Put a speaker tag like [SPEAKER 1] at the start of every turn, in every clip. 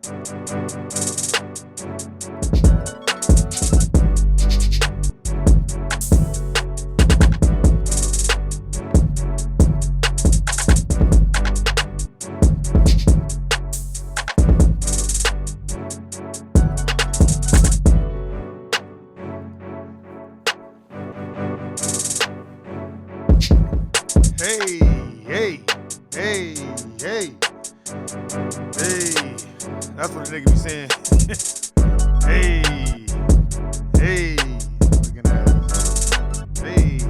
[SPEAKER 1] Hey, hey, hey, hey, hey. That's what a nigga be saying. Hey, hey, looking at. Hey,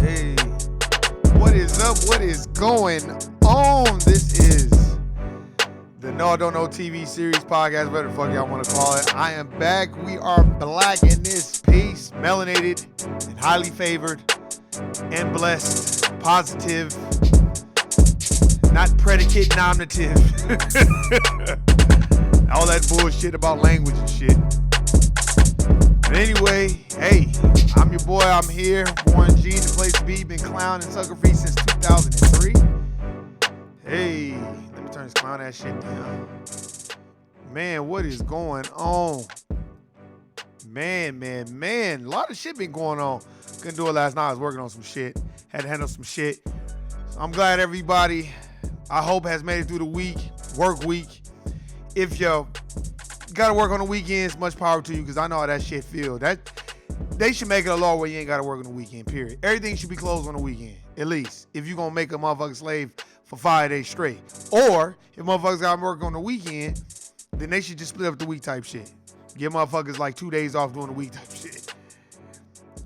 [SPEAKER 1] hey. What is up? What is going on? This is the No I Don't Know TV series podcast, whatever the fuck y'all want to call it. I am back. We are black in this piece, melanated and highly favored and blessed, positive, not predicate nominative. All that bullshit about language and shit. But anyway, hey, I'm your boy. I'm here. Warren G, the place to be. Been clowning Sucker Free since 2003. Hey, let me turn this clown ass shit down. Man, what is going on? Man. A lot of shit been going on. Couldn't do it last night. I was working on some shit. Had to handle some shit. So I'm glad everybody, I hope, has made it through the week, work week. If you gotta work on the weekends, much power to you, because I know how that shit feel. They should make it a law where you ain't gotta work on the weekend, period. Everything should be closed on the weekend, at least. If you're gonna make a motherfucking slave for 5 days straight. Or, if motherfuckers gotta work on the weekend, then they should just split up the week type shit. Give motherfuckers like 2 days off during the week type shit.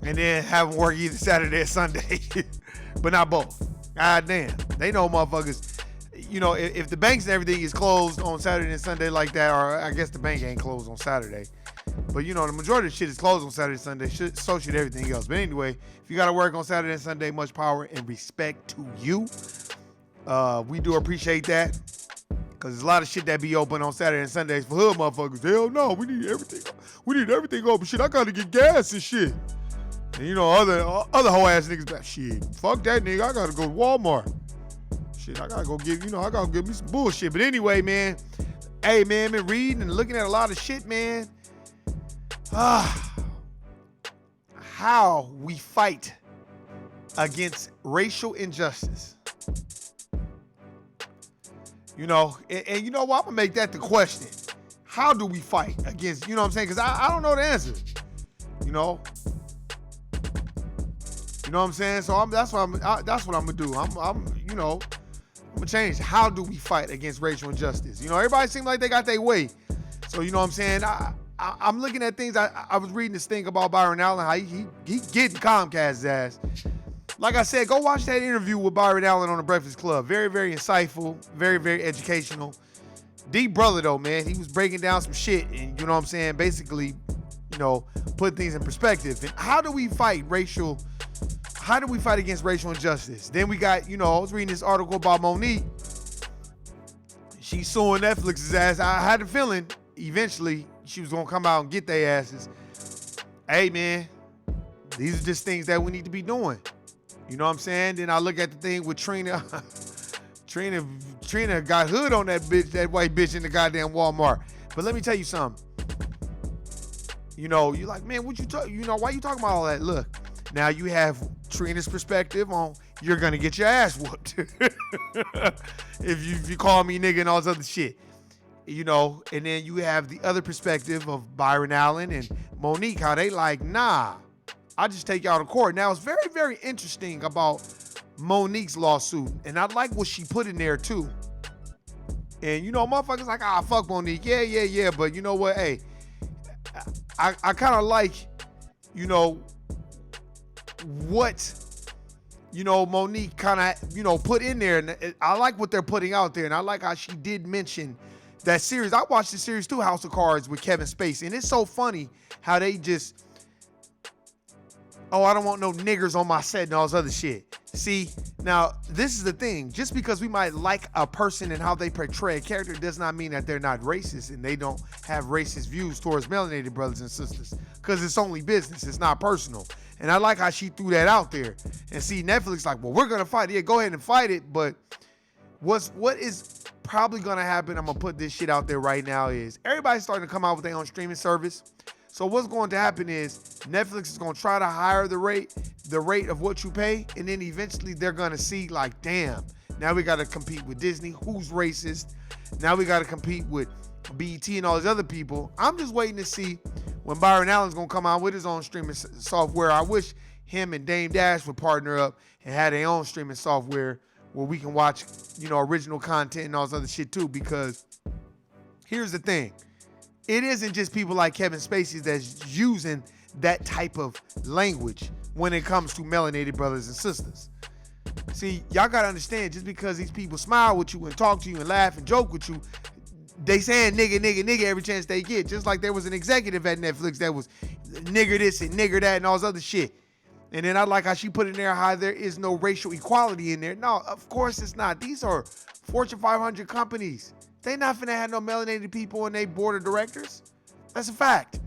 [SPEAKER 1] And then have them work either Saturday or Sunday. But not both. God damn. They know motherfuckers, you know, if the banks and everything is closed on Saturday and Sunday like that, or I guess the bank ain't closed on Saturday. But you know, the majority of the shit is closed on Saturday and Sunday, so should everything else. But anyway, if you gotta work on Saturday and Sunday, much power and respect to you. We do appreciate that. Cause there's a lot of shit that be open on Saturday and Sundays for hood motherfuckers. Hell no, we need everything. We need everything open. Shit, I gotta get gas and shit. And you know, other hoe ass niggas back. Shit, fuck that nigga. I gotta go to Walmart. Shit, I gotta go I gotta get me some bullshit. But anyway, man. Hey, man, been reading and looking at a lot of shit, man. How we fight against racial injustice. You know, and you know what? I'm going to make that the question. How do we fight against, you know what I'm saying? Because I don't know the answer. You know? You know what I'm saying? So that's what I'm going to do. I'm you know, I'm going to change. How do we fight against racial injustice? You know, everybody seems like they got their way. So, you know what I'm saying? I'm looking at things. I was reading this thing about Byron Allen, how he getting Comcast's ass. Like I said, go watch that interview with Byron Allen on the Breakfast Club. Very, very insightful. Very, very educational. Deep brother, though, man. He was breaking down some shit. And you know what I'm saying? Basically, you know, put things in perspective. And how do we fight against racial injustice? Then we got, you know, I was reading this article about Monique. She's suing Netflix's ass. I had a feeling eventually she was going to come out and get their asses. Hey, man, these are just things that we need to be doing. You know what I'm saying? Then I look at the thing with Trina. Trina got hood on that bitch, that white bitch in the goddamn Walmart. But let me tell you something. You know, you're like, man, what you talk? You know, why you talking about all that? Look, now you have Trina's perspective on you're gonna get your ass whooped if you call me nigga and all this other shit. You know, and then you have the other perspective of Byron Allen and Monique, how they like, nah. I just take y'all to court. Now, it's very, very interesting about Monique's lawsuit. And I like what she put in there, too. And, you know, motherfuckers like, fuck Monique. Yeah. But you know what? Hey, I kind of like, you know, what, you know, Monique kind of, you know, put in there. And I like what they're putting out there. And I like how she did mention that series. I watched the series, too, House of Cards with Kevin Spacey. And it's so funny how they just... I don't want no niggers on my set and all this other shit. See, now, this is the thing. Just because we might like a person and how they portray a character does not mean that they're not racist and they don't have racist views towards melanated brothers and sisters. Because it's only business. It's not personal. And I like how she threw that out there. And see, Netflix like, well, we're going to fight. Yeah, go ahead and fight it. But what is probably gonna happen, I'm gonna put this shit out there right now, is everybody's starting to come out with their own streaming service. So what's going to happen is Netflix is gonna try to hire the rate of what you pay, and then eventually they're gonna see like, damn, now we gotta compete with Disney, who's racist. Now we gotta compete with BET and all these other people. I'm just waiting to see when Byron Allen's gonna come out with his own streaming software. I wish him and Dame Dash would partner up and have their own streaming software where we can watch, original content and all this other shit too. Because here's the thing. It isn't just people like Kevin Spacey that's using that type of language when it comes to melanated brothers and sisters. See, y'all gotta understand, just because these people smile with you and talk to you and laugh and joke with you, they saying nigga, nigga, nigga every chance they get. Just like there was an executive at Netflix that was nigger this and nigger that and all this other shit. And then I like how she put in there how there is no racial equality in there. No, of course it's not. These are Fortune 500 companies. They not finna have no melanated people in their board of directors. That's a fact.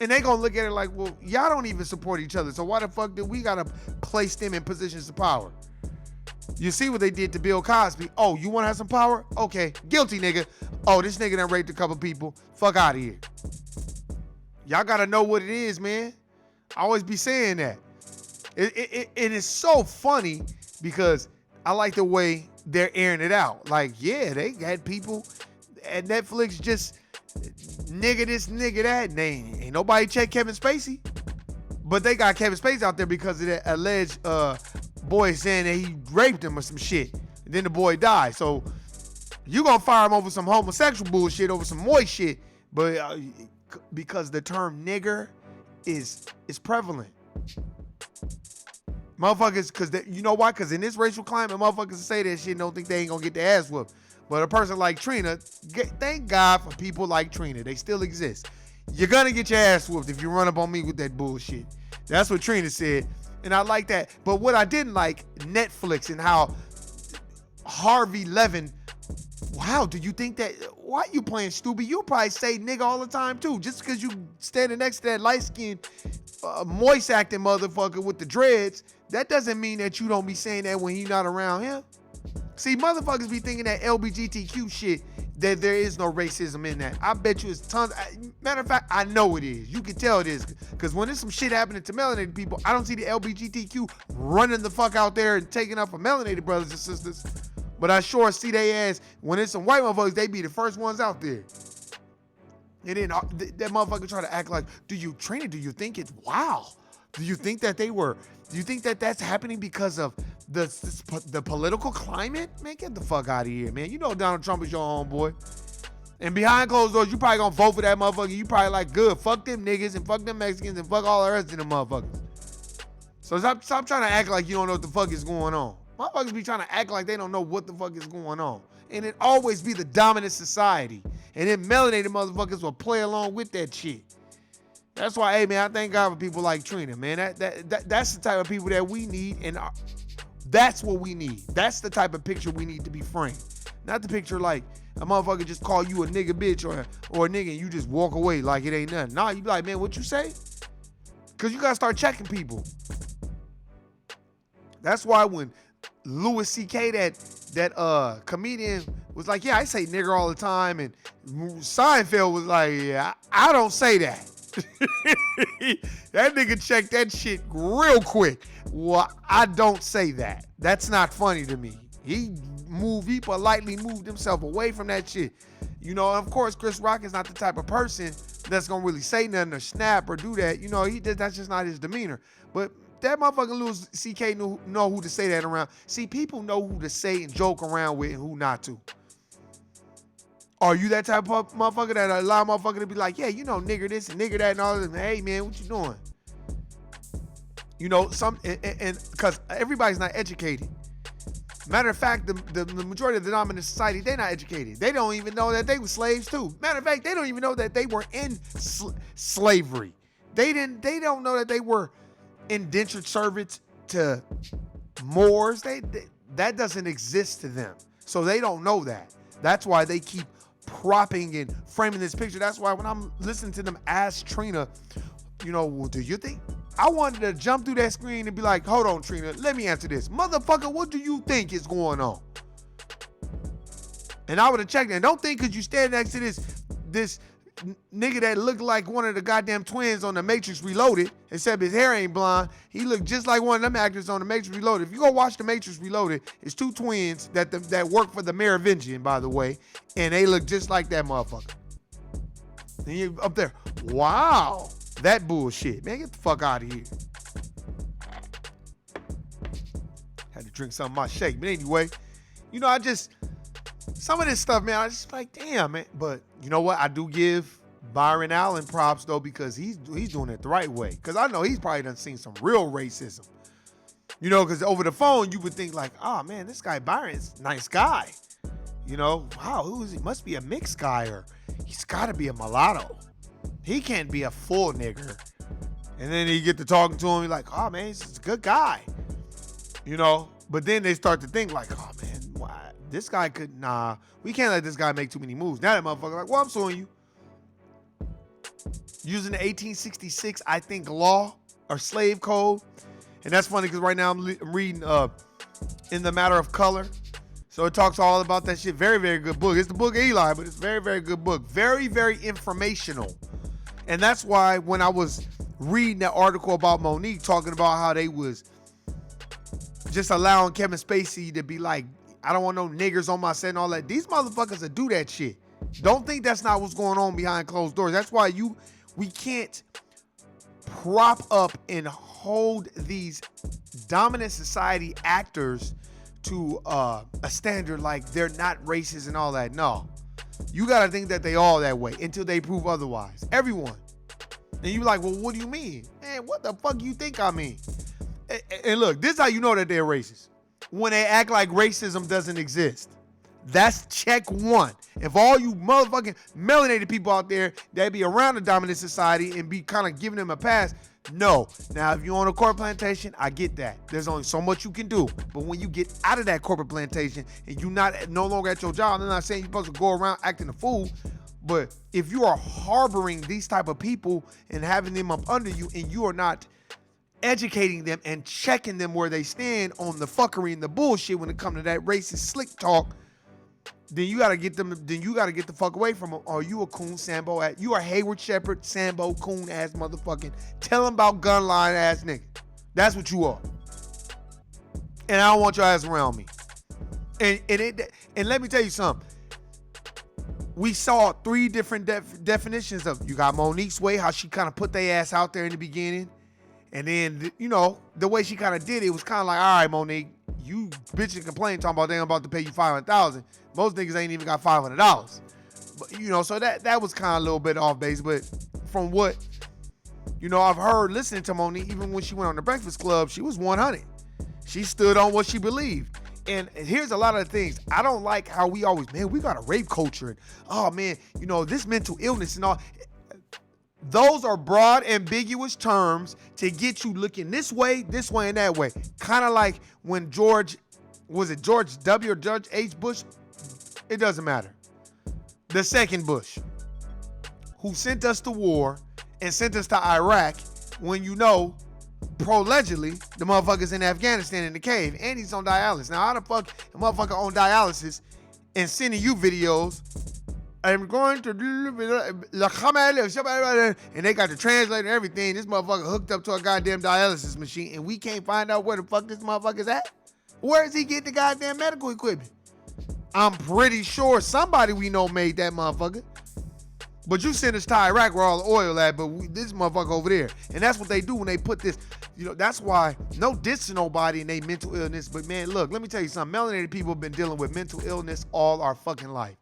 [SPEAKER 1] And they gonna look at it like, well, y'all don't even support each other, so why the fuck do we gotta place them in positions of power? You see what they did to Bill Cosby. Oh, you wanna have some power? Okay, guilty nigga. Oh, this nigga done raped a couple people. Fuck out of here. Y'all gotta know what it is, man. I always be saying that. It is so funny because I like the way they're airing it out. Like, yeah, they had people at Netflix just nigga this, nigga that. And ain't nobody check Kevin Spacey. But they got Kevin Spacey out there because of that alleged boy saying that he raped him or some shit. And then the boy died. So you gonna fire him over some homosexual bullshit, over some moist shit. But because the term nigger is prevalent. Motherfuckers, because you know why? Because in this racial climate, motherfuckers say that shit and don't think they ain't gonna get their ass whooped. But a person like Trina, thank God for people like Trina. They still exist. You're gonna get your ass whooped if you run up on me with that bullshit. That's what Trina said. And I like that. But what I didn't like, Netflix and how Harvey Levin, wow, do you think that, why you playing stupid? You'll probably say nigga all the time too. Just because you standing next to that light-skinned, moist acting motherfucker with the dreads, that doesn't mean that you don't be saying that when he's not around him. See, motherfuckers be thinking that LGBTQ shit, that there is no racism in that. I bet you it's tons. Matter of fact, I know it is. You can tell it is. Because when there's some shit happening to melanated people, I don't see the LGBTQ running the fuck out there and taking up for melanated brothers and sisters. But I sure see they ass, when it's some white motherfuckers, they be the first ones out there. And then that motherfucker try to act like, do you think it's, wow. Do you think that that's happening because of the political climate? Man, get the fuck out of here, man. You know Donald Trump is your homeboy. And behind closed doors, you probably gonna vote for that motherfucker. You probably like, good, fuck them niggas and fuck them Mexicans and fuck all the rest of them motherfuckers. So stop trying to act like you don't know what the fuck is going on. Motherfuckers be trying to act like they don't know what the fuck is going on. And it always be the dominant society. And then melanated motherfuckers will play along with that shit. That's why, hey man, I thank God for people like Trina, man. That's the type of people that we need, and that's what we need. That's the type of picture we need to be framed. Not the picture like a motherfucker just call you a nigga bitch or a nigga and you just walk away like it ain't nothing. Nah, you be like, man, what you say? Because you got to start checking people. That's why when Louis C.K., that comedian, was like, yeah, I say nigger all the time, and Seinfeld was like, yeah, I don't say that. That nigga checked that shit real quick. Well, I don't say that. That's not funny to me. He politely moved himself away from that shit. You know, of course, Chris Rock is not the type of person that's gonna really say nothing or snap or do that. You know, that's just not his demeanor. But that motherfucking Louis C.K. know who to say that around. See, people know who to say and joke around with and who not to. Are you that type of motherfucker that allow motherfucker to be like, yeah, you know, nigger this and nigger that and all this? Hey, man, what you doing? You know, and because everybody's not educated. Matter of fact, the majority of the dominant society, they're not educated. They don't even know that they were slaves too. Matter of fact, they don't even know that they were in slavery. They don't know that they were indentured servants to Moors. That doesn't exist to them. So they don't know that. That's why they keep propping and framing this picture. That's why when I'm listening to them ask Trina, you know, well, do you think? I wanted to jump through that screen and be like, hold on, Trina, let me answer this. Motherfucker, what do you think is going on? And I would have checked it. And don't think because you stand next to this nigga that looked like one of the goddamn twins on The Matrix Reloaded, except his hair ain't blonde. He looked just like one of them actors on The Matrix Reloaded. If you go watch The Matrix Reloaded, it's two twins that work for the Merovingian, by the way, and they look just like that motherfucker. And you up there, wow, that bullshit. Man, get the fuck out of here. Had to drink some of my shake. But anyway, you know, some of this stuff, man, I just like, damn, man. But you know what? I do give Byron Allen props, though, because he's doing it the right way. Because I know he's probably done seen some real racism. You know, because over the phone, you would think like, oh, man, this guy Byron's a nice guy. You know, wow, who is he? Must be a mixed guy, or he's got to be a mulatto. He can't be a full nigger. And then you get to talking to him, you're like, oh, man, he's a good guy. You know, but then they start to think like, oh, man, why? This guy we can't let this guy make too many moves. Now that motherfucker like, well, I'm suing you. Using the 1866, I think, law or slave code. And that's funny because right now I'm reading In the Matter of Color. So it talks all about that shit. Very, very good book. It's the book of Eli, but it's a very, very good book. Very, very informational. And that's why when I was reading that article about Monique talking about how they was just allowing Kevin Spacey to be like, I don't want no niggers on my set and all that. These motherfuckers that do that shit. Don't think that's not what's going on behind closed doors. That's why we can't prop up and hold these dominant society actors to a standard like they're not racist and all that. No. You got to think that they all that way until they prove otherwise. Everyone. And you like, well, what do you mean? Man, what the fuck you think I mean? And look, this is how you know that they're racist. When they act like racism doesn't exist. That's check one. If all you motherfucking melanated people out there that be around the dominant society and be kind of giving them a pass, no. Now, if you're on a corporate plantation, I get that. There's only so much you can do. But when you get out of that corporate plantation and you're no longer at your job, I'm not saying you're supposed to go around acting a fool, but if you are harboring these type of people and having them up under you and you are not educating them and checking them where they stand on the fuckery and the bullshit when it comes to that racist slick talk, then you gotta get them. Then you gotta get the fuck away from them. Are you a coon Sambo? You are Hayward Shepherd Sambo coon ass motherfucking tell them about gun line ass nigga. That's what you are. And I don't want your ass around me. And let me tell you something. We saw three different definitions of you got Monique's way, how she kind of put their ass out there in the beginning. And then, you know, the way she kind of did it was kind of like, all right, Monique, you bitches complain talking about they ain't about to pay you $500,000. Most niggas ain't even got $500. But, you know, so that was kind of a little bit off base. But from what, you know, I've heard listening to Monique, even when she went on the Breakfast Club, she was 100. She stood on what she believed. And here's a lot of the things. I don't like how we always, man, we got a rape culture. And, oh, man, you know, this mental illness and all. Those are broad, ambiguous terms to get you looking this way, and that way. Kind of like when George W. or George H. Bush? It doesn't matter. The second Bush, who sent us to war and sent us to Iraq when you know, allegedly, the motherfucker's in Afghanistan in the cave and he's on dialysis. Now, how the fuck a motherfucker on dialysis and sending you videos? I'm going to do and they got the translator and everything. This motherfucker hooked up to a goddamn dialysis machine and we can't find out where the fuck this motherfucker's at. Where does he get the goddamn medical equipment? I'm pretty sure somebody we know made that motherfucker. But you send us to Iraq where all the oil at, but this motherfucker over there. And that's what they do when they put this. You know, that's why no diss to nobody and they mental illness. But man, look, let me tell you something. Melanated people have been dealing with mental illness all our fucking life.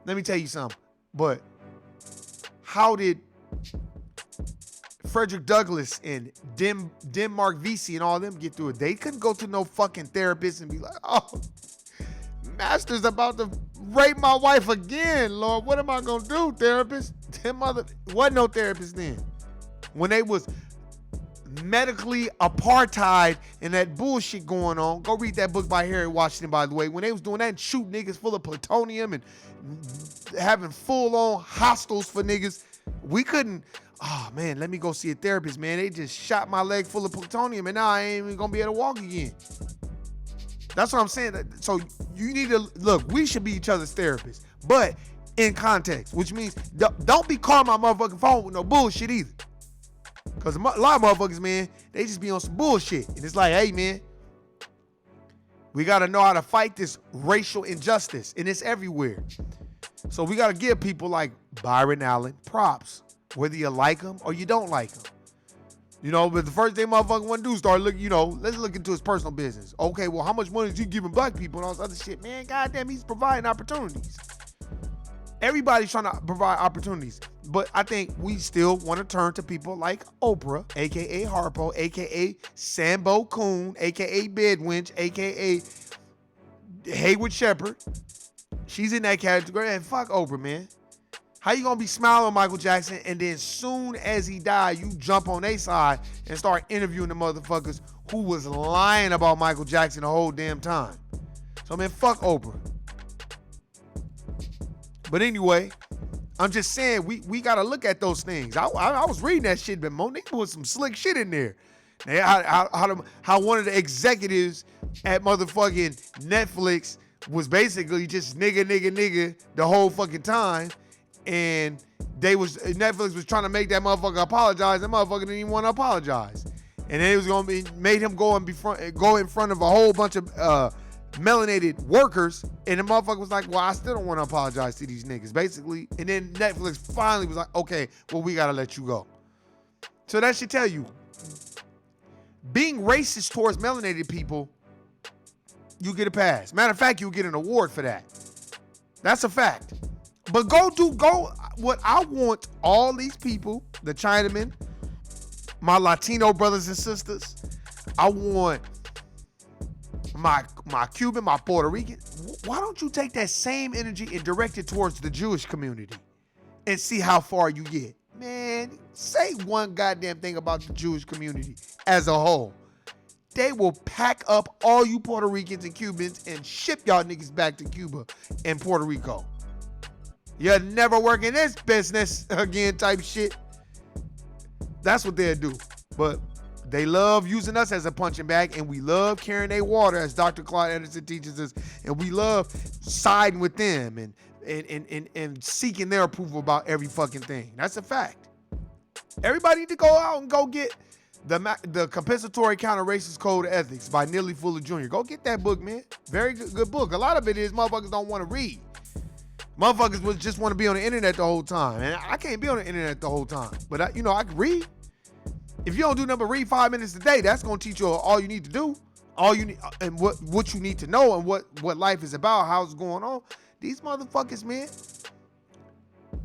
[SPEAKER 1] Let me tell you something, but how did Frederick Douglass and Denmark Vesey and all of them get through it? They couldn't go to no fucking therapist and be like, oh, master's about to rape my wife again, Lord. What am I going to do, therapist? Wasn't no therapist then. When they was medically apartheid and that bullshit going on, go read that book by Harry Washington, by the way. When they was doing that and shooting niggas full of plutonium and having full-on hostels for niggas, we couldn't, oh man, let me go see a therapist, man. They just shot my leg full of plutonium and now I ain't even gonna be able to walk again. That's what I'm saying. So you need to look. We should be each other's therapists, but in context, which means don't be calling my motherfucking phone with no bullshit either. Cause a lot of motherfuckers, man, they just be on some bullshit, and it's like, hey, man, we gotta know how to fight this racial injustice, and it's everywhere. So we gotta give people like Byron Allen props, whether you like him or you don't like him. You know, but the first thing motherfucker want to do is start looking, you know, let's look into his personal business. Okay, well, how much money is he giving black people and all this other shit? Man, goddamn, he's providing opportunities. Everybody's trying to provide opportunities. But I think we still want to turn to people like Oprah, a.k.a. Harpo, a.k.a. Sambo Coon, a.k.a. Bedwinch, a.k.a. Haywood Shepherd. She's in that category. And fuck Oprah, man. How you gonna be smiling on Michael Jackson and then soon as he died, you jump on their side and start interviewing the motherfuckers who was lying about Michael Jackson the whole damn time? So, man, fuck Oprah. But anyway, I'm just saying we gotta look at those things. I was reading that shit, but Monique put some slick shit in there. How one of the executives at motherfucking Netflix was basically just nigga the whole fucking time. And Netflix was trying to make that motherfucker apologize. That motherfucker didn't even want to apologize. And then it was gonna be made him go in front of a whole bunch of melanated workers. And the motherfucker was like, well, I still don't want to apologize to these niggas, basically. And then Netflix finally was like, okay, well, we gotta let you go. So that should tell you, being racist towards melanated people, you get a pass. Matter of fact, you'll get an award for that. That's a fact. But go what I want all these people, the Chinamen, my Latino brothers and sisters, I want my Cuban, my Puerto Rican. Why don't you take that same energy and direct it towards the Jewish community and see how far you get? Man, say one goddamn thing about the Jewish community as a whole. They will pack up all you Puerto Ricans and Cubans and ship y'all niggas back to Cuba and Puerto Rico. You'll never work in this business again type shit. That's what they'll do. But they love using us as a punching bag, and we love carrying their water, as Dr. Claude Anderson teaches us, and we love siding with them and seeking their approval about every fucking thing. That's a fact. Everybody need to go out and go get the Compensatory Counter-Racist Code of Ethics by Neely Fuller Jr. Go get that book, man. Very good book. A lot of it is motherfuckers don't want to read. Motherfuckers would just want to be on the internet the whole time. And I can't be on the internet the whole time. But, I can read. If you don't do nothing but read 5 minutes a day, that's going to teach you all you need to do. All you need, and what you need to know, and what life is about, how it's going on. These motherfuckers, man.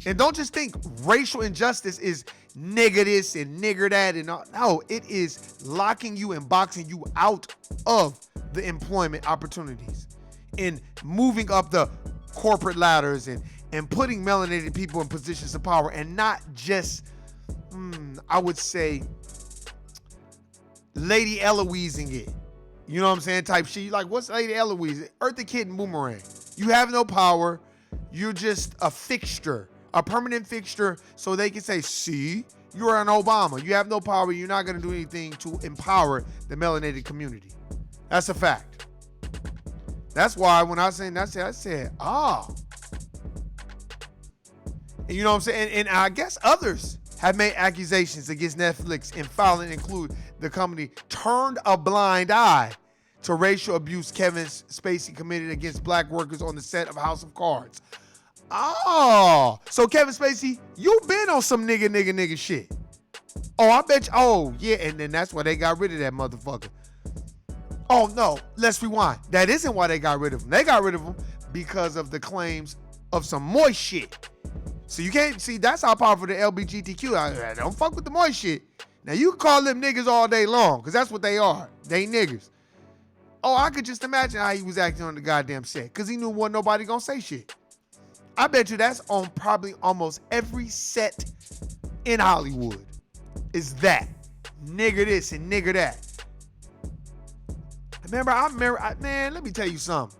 [SPEAKER 1] And don't just think racial injustice is nigger this and nigger that and all. No, it is locking you and boxing you out of the employment opportunities and moving up the corporate ladders and putting melanated people in positions of power, and not just, I would say, Lady Eloiseing it. You know what I'm saying? Type shit. You're like, what's Lady Eloise? Eartha Kitt and Boomerang. You have no power. You're just a fixture, a permanent fixture, so they can say, see, you're an Obama. You have no power. You're not going to do anything to empower the melanated community. That's a fact. That's why when I said that, I said, And you know what I'm saying? And I guess others have made accusations against Netflix and filing include the company turned a blind eye to racial abuse Kevin Spacey committed against black workers on the set of House of Cards. So Kevin Spacey, you been on some nigga shit. I bet you, yeah, and then that's why they got rid of that motherfucker. Oh, no, let's rewind. That isn't why they got rid of him. They got rid of him because of the claims of some moist shit. So you can't see, that's how powerful the LGBTQ. Don't fuck with the moist shit. Now, you can call them niggas all day long, because that's what they are. They niggas. I could just imagine how he was acting on the goddamn set, because he knew wasn't nobody gonna say shit. I bet you that's on probably almost every set in Hollywood. Is that. Nigger this and nigger that. Man, let me tell you something.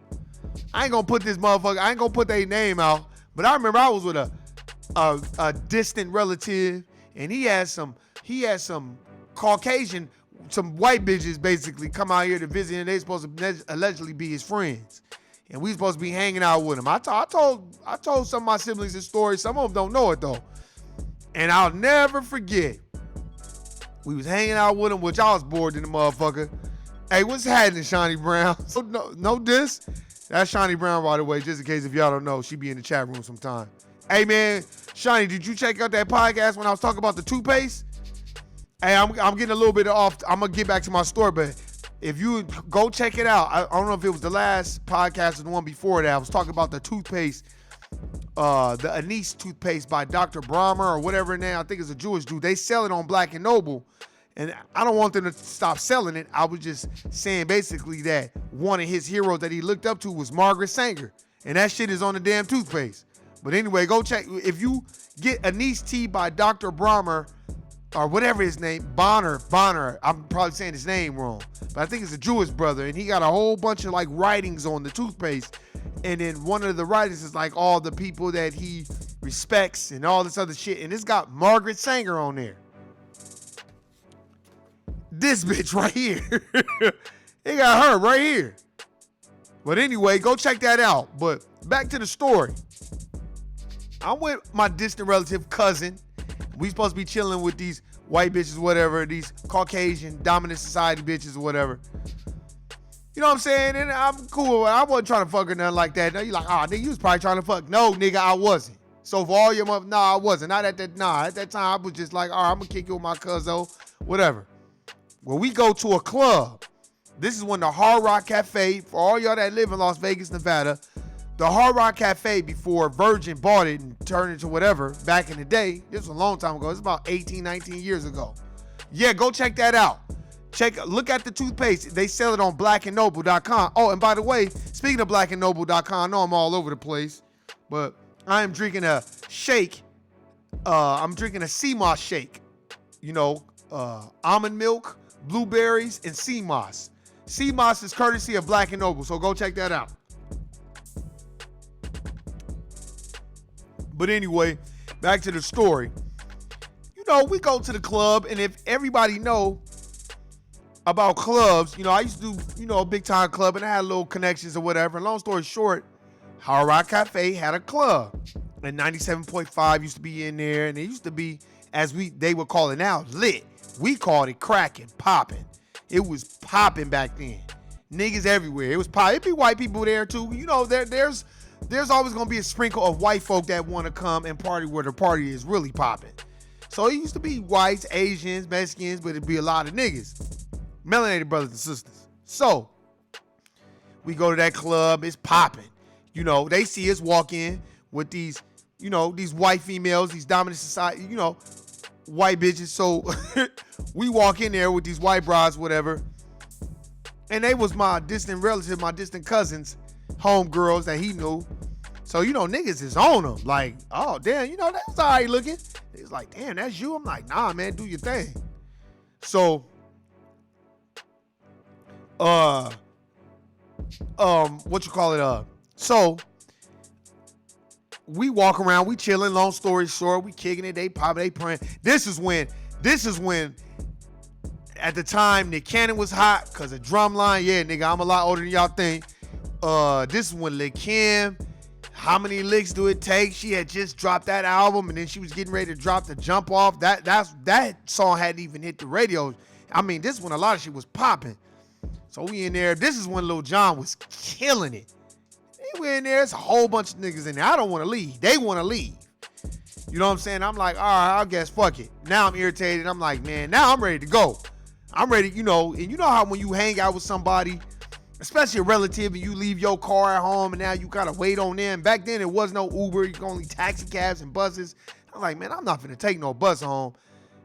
[SPEAKER 1] I ain't gonna put this motherfucker, I ain't gonna put their name out, but I remember I was with a distant relative, and he had some Caucasian some white bitches basically come out here to visit, and they supposed to allegedly be his friends, and we supposed to be hanging out with him. I told some of my siblings this story. Some of them don't know it though, and I'll never forget. We was hanging out with him, which I was bored in the motherfucker. Hey, what's happening, Shawnee Brown? No diss. That's Shawnee Brown, by the way, just in case if y'all don't know, she be in the chat room sometime. Hey man, Shawnee, did you check out that podcast when I was talking about the toothpaste? Hey, I'm getting a little bit off. I'm gonna get back to my story, but if you go check it out, I don't know if it was the last podcast or the one before that. I was talking about the toothpaste, the Anise toothpaste by Dr. Brammer or whatever name. I think it's a Jewish dude. They sell it on Black and Noble, and I don't want them to stop selling it. I was just saying basically that one of his heroes that he looked up to was Margaret Sanger, and that shit is on the damn toothpaste. But anyway, go check. If you get Anise tea by Dr. Brammer, or whatever his name, Bonner, I'm probably saying his name wrong, but I think it's a Jewish brother, and he got a whole bunch of like writings on the toothpaste, and then one of the writings is like all the people that he respects and all this other shit, and it's got Margaret Sanger on there. This bitch right here. It got her right here. But anyway, go check that out. But back to the story. I'm with my distant relative cousin. We supposed to be chilling with these white bitches, whatever, these Caucasian dominant society bitches or whatever. You know what I'm saying? And I'm cool. I wasn't trying to fuck her nothing like that. Now you like, nigga, you was probably trying to fuck. No, nigga, I wasn't. So for all your mother, I wasn't. Not at that, at that time, I was just like, all right, I'm gonna kick you with my cousin, whatever. Well, we go to a club. This is when the Hard Rock Cafe, for all y'all that live in Las Vegas, Nevada, the Hard Rock Cafe, before Virgin bought it and turned it into whatever, back in the day, this was a long time ago. It's about 18, 19 years ago. Yeah, go check that out. Look at the toothpaste. They sell it on blackandnoble.com. Oh, and by the way, speaking of blackandnoble.com, I know I'm all over the place, but I am drinking a shake. I'm drinking a sea moss shake. You know, almond milk, blueberries, and sea moss. Sea moss is courtesy of Black and Noble, so go check that out. But anyway, back to the story. You know, we go to the club, and if everybody know about clubs, you know, I used to do, you know, a big time club, and I had little connections or whatever. And long story short, Hard Rock Cafe had a club, and 97.5 used to be in there, and it used to be, as they would call it now, lit. We called it cracking, popping. It was popping back then. Niggas everywhere. It was popping. It'd be white people there too. You know, there's always gonna be a sprinkle of white folk that want to come and party where the party is really popping. So it used to be whites, Asians, Mexicans, but it'd be a lot of niggas. Melanated brothers and sisters. So we go to that club, it's popping. You know, they see us walk in with these, you know, these white females, these dominant society, you know, white bitches. So we walk in there with these white bras, whatever. And they was my distant relative, my distant cousins, homegirls that he knew. So, you know, niggas is on them. Like, oh, damn, you know, that was all right looking. He's like, damn, that's you? I'm like, nah, man, do your thing. So, so we walk around, we chilling, long story short, we kicking it, they popping, they praying. This is when, at the time, Nick Cannon was hot, because of Drumline. Yeah, nigga, I'm a lot older than y'all think. This is when Lil' Kim, How Many Licks Do It Take? She had just dropped that album, and then she was getting ready to drop the Jump Off. That song hadn't even hit the radio. I mean, this is when a lot of shit was popping. So we in there. This is when Lil Jon was killing it. We in there. There's a whole bunch of niggas in there. I don't want to leave. They want to leave. You know what I'm saying? I'm like, all right, I guess fuck it. Now I'm irritated. I'm like, man, now I'm ready to go. I'm ready, you know, and you know how when you hang out with somebody, especially a relative, and you leave your car at home and now you gotta wait on them. Back then, it was no Uber. You could only taxi cabs and buses. I was like, man, I'm not finna take no bus home.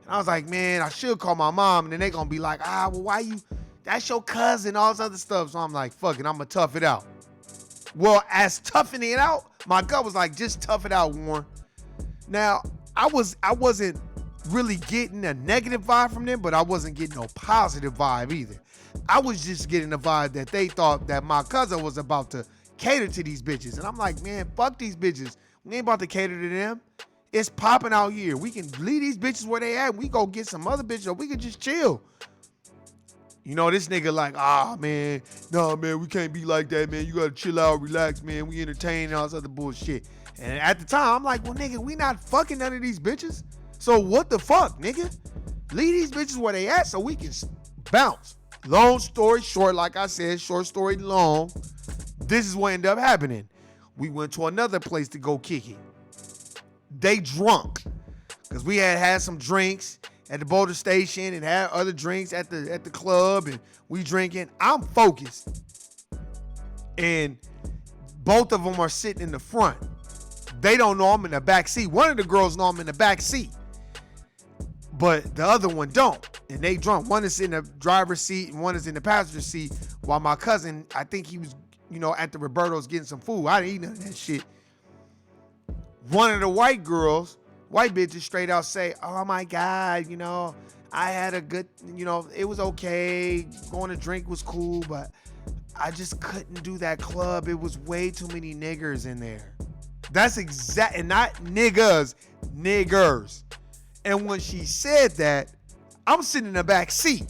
[SPEAKER 1] And I was like, man, I should call my mom, and then they gonna be like, well, why you, that's your cousin, all this other stuff. So I'm like, fuck it, I'm gonna tough it out. Well, as toughing it out, my gut was like, just tough it out, Warren. Now, I wasn't really getting a negative vibe from them, but I wasn't getting no positive vibe either. I was just getting the vibe that they thought that my cousin was about to cater to these bitches. And I'm like, man, fuck these bitches. We ain't about to cater to them. It's popping out here. We can leave these bitches where they at. We go get some other bitches, or we can just chill. You know, this nigga like, man, nah, man, we can't be like that, man. You gotta chill out, relax, man. We entertain and all this other bullshit. And at the time, I'm like, well, nigga, we not fucking none of these bitches. So what the fuck, nigga? Leave these bitches where they at so we can bounce. Long story short, like I said, short story long, this is what ended up happening. We went to another place to go kick it. They drunk. Because we had some drinks at the Boulder Station and had other drinks at the club, and we drinking. I'm focused. And both of them are sitting in the front. They don't know I'm in the back seat. One of the girls know I'm in the back seat, but the other one don't. And they drunk. One is in the driver's seat and one is in the passenger seat, while my cousin, I think he was, at the Roberto's getting some food. I didn't eat none of that shit. One of the white bitches straight out say, oh my God, I had a good, it was okay. Going to drink was cool, but I just couldn't do that club. It was way too many niggers in there. That's exact, and not niggers. And when she said that, I'm sitting in the back seat.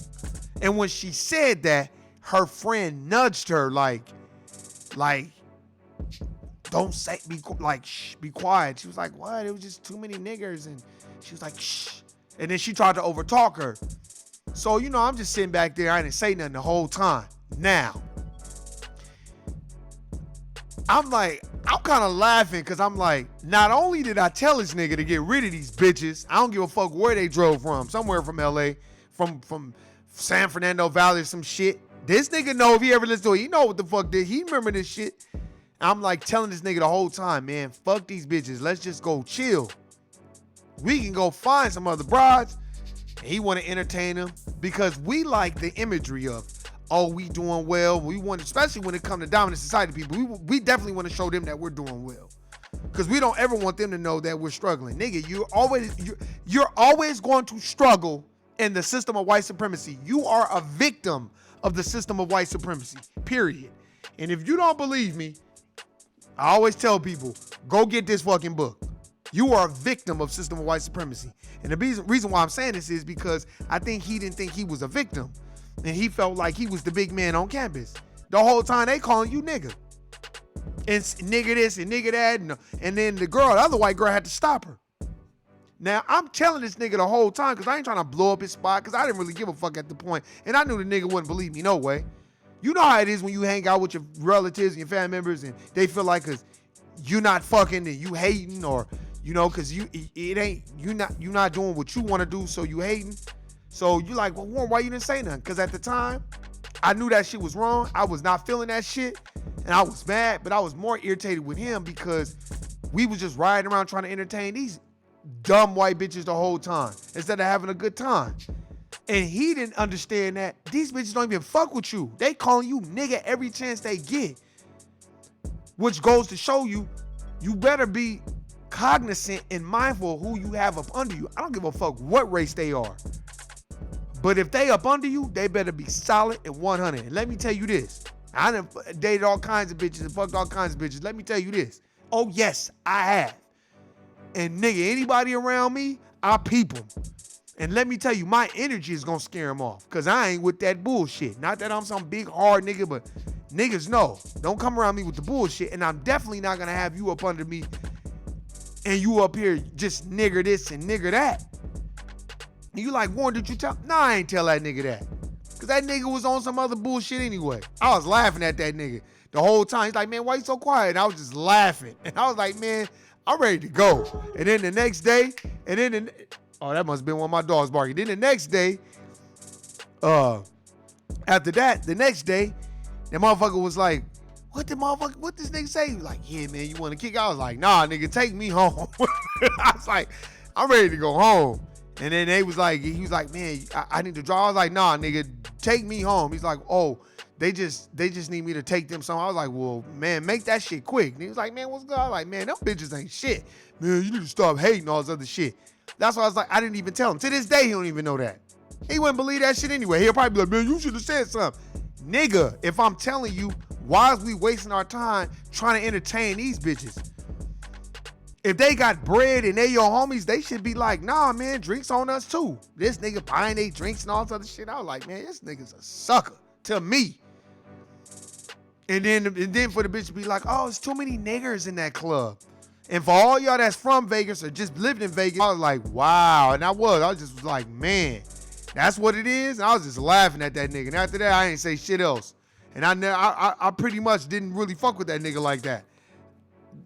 [SPEAKER 1] And when she said that, her friend nudged her like, don't say, shh, be quiet. She was like, what? It was just too many niggers. And she was like, shh. And then she tried to overtalk her. So, I'm just sitting back there. I didn't say nothing the whole time. Now, I'm kind of laughing because I'm like, not only did I tell this nigga to get rid of these bitches, I don't give a fuck where they drove from, somewhere from LA, from San Fernando Valley or some shit. This nigga know, if he ever listens to it, he know what the fuck did. He remember this shit. I'm like telling this nigga the whole time, man, fuck these bitches. Let's just go chill. We can go find some other broads. And he want to entertain them because we like the imagery of, oh, we doing well. We want, especially when it comes to dominant society people, we definitely want to show them that we're doing well. Because we don't ever want them to know that we're struggling. Nigga, you're always going to struggle in the system of white supremacy. You are a victim of the system of white supremacy, period. And if you don't believe me, I always tell people, go get this fucking book. You are a victim of system of white supremacy. And the reason why I'm saying this is because I think he didn't think he was a victim. And he felt like he was the big man on campus. The whole time they calling you nigga. And nigga this and nigga that. And then the other white girl had to stop her. Now, I'm telling this nigga the whole time because I ain't trying to blow up his spot because I didn't really give a fuck at the point. And I knew the nigga wouldn't believe me no way. You know how it is when you hang out with your relatives and your family members and they feel like because you not fucking and you hating or, because you not doing what you want to do, so you hating. So you like, well, Warren, why you didn't say nothing? Because at the time, I knew that shit was wrong. I was not feeling that shit. And I was mad, but I was more irritated with him because we was just riding around trying to entertain these dumb white bitches the whole time instead of having a good time. And he didn't understand that these bitches don't even fuck with you. They calling you nigga every chance they get. Which goes to show you, you better be cognizant and mindful of who you have up under you. I don't give a fuck what race they are. But if they up under you, they better be solid and 100. And let me tell you this. I done dated all kinds of bitches and fucked all kinds of bitches. Let me tell you this. Oh, yes, I have. And nigga, anybody around me, I peep them. And let me tell you, my energy is going to scare them off. Because I ain't with that bullshit. Not that I'm some big hard nigga, but niggas know. Don't come around me with the bullshit. And I'm definitely not going to have you up under me and you up here just nigger this and nigger that. And you like, Warren, did you tell? Nah, I ain't tell that nigga that. Because that nigga was on some other bullshit anyway. I was laughing at that nigga the whole time. He's like, man, why you so quiet? And I was just laughing. And I was like, man, I'm ready to go. And then the next day, oh, that must have been one of my dogs barking. Then the next day, after that, the next day, the motherfucker was like, what this nigga say? He was like, yeah, man, you want to kick? I was like, nah, nigga, take me home. I was like, I'm ready to go home. And then he was like, man, I need to drive. I was like, nah, nigga, take me home. He's like, oh, they just need me to take them somewhere. I was like, well, man, make that shit quick. And he was like, man, what's good? I was like, man, them bitches ain't shit. Man, you need to stop hating all this other shit. That's why I was like, I didn't even tell him. To this day, he don't even know that. He wouldn't believe that shit anyway. He'll probably be like, man, you should have said something. Nigga, if I'm telling you, why is we wasting our time trying to entertain these bitches? If they got bread and they your homies, they should be like, nah, man, drinks on us too. This nigga buying they drinks and all this other shit. I was like, man, this nigga's a sucker to me. And then for the bitch to be like, oh, it's too many niggers in that club. And for all y'all that's from Vegas or just lived in Vegas, I was like, wow. And I just was like, man, that's what it is. And I was just laughing at that nigga. And after that, I ain't say shit else. And I pretty much didn't really fuck with that nigga like that.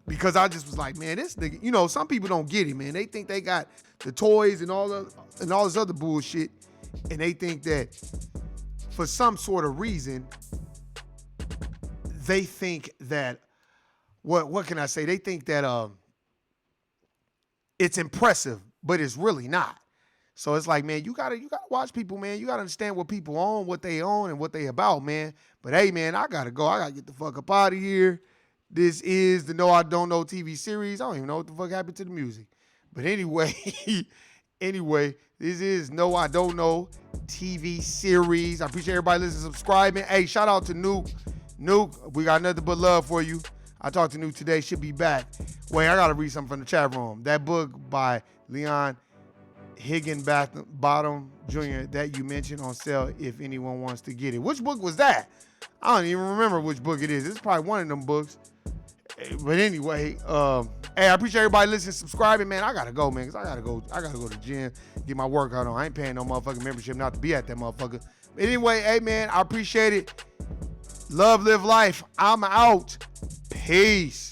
[SPEAKER 1] Because I just was like, man, this nigga, you know, some people don't get it, man. They think they got the toys and all this other bullshit. And they think that for some sort of reason, they think that, what can I say? They think that it's impressive, but it's really not. So it's like, man, you gotta watch people, man. You gotta understand what people own, what they own, and what they about, man. But hey, man, I gotta go. I gotta get the fuck up out of here. This is the No I Don't Know TV series. I don't even know what the fuck happened to the music. But anyway, this is No I Don't Know TV series. I appreciate everybody listening, subscribing. Hey, shout out to Nuke. Nuke, we got nothing but love for you. I talked to Nuke today. Should be back. Wait, I got to read something from the chat room. That book by Leon Higginbottom Jr. that you mentioned on sale if anyone wants to get it. Which book was that? I don't even remember which book it is. It's probably one of them books. But anyway, hey, I appreciate everybody listening, subscribing, man. I gotta go, man, because I gotta go to the gym, get my workout on. I ain't paying no motherfucking membership not to be at that motherfucker. But anyway, hey, man, I appreciate it. Love, live life. I'm out. Peace.